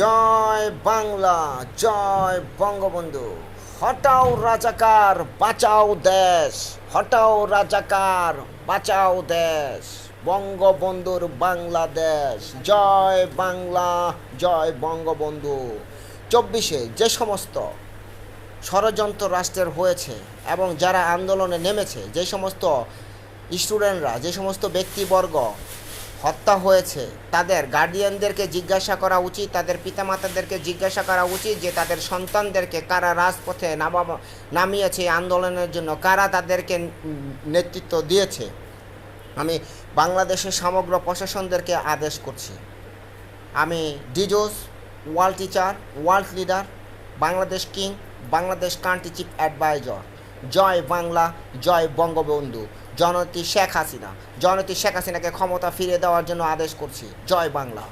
জয় বাংলা, জয় বঙ্গবন্ধু। হটাও রাজাকার, বাঁচাও দেশ। হটাও রাজাকার, বাঁচাও দেশ। বঙ্গবন্ধুর বাংলাদেশ। জয় বাংলা, জয় বঙ্গবন্ধু। 24-এ যে সমস্ত ষড়যন্ত্র রাষ্ট্রের হয়েছে এবং যারা আন্দোলনে নেমেছে, যে সমস্ত স্টুডেন্টরা, যে সমস্ত ব্যক্তিবর্গ হত্যা হয়েছে, তাদের গার্ডিয়ানদেরকে জিজ্ঞাসা করা উচিত, তাদের পিতামাতাদেরকে জিজ্ঞাসা করা উচিত যে তাদের সন্তানদেরকে কারা রাজপথে নামিয়েছে আন্দোলনের জন্য, কারা তাদেরকে নেতৃত্ব দিয়েছে। আমি বাংলাদেশের সমগ্র প্রশাসনদেরকে আদেশ করছি। আমি ডিজোস, world teacher, world leader, Bangladesh king, Bangladesh country chief adviser. জয় বাংলা, জয় বঙ্গবন্ধু। জননেত্রী শেখ হাসিনাকে ক্ষমতা ফিরিয়ে দেওয়ার জন্য আদেশ করছি। জয় বাংলা।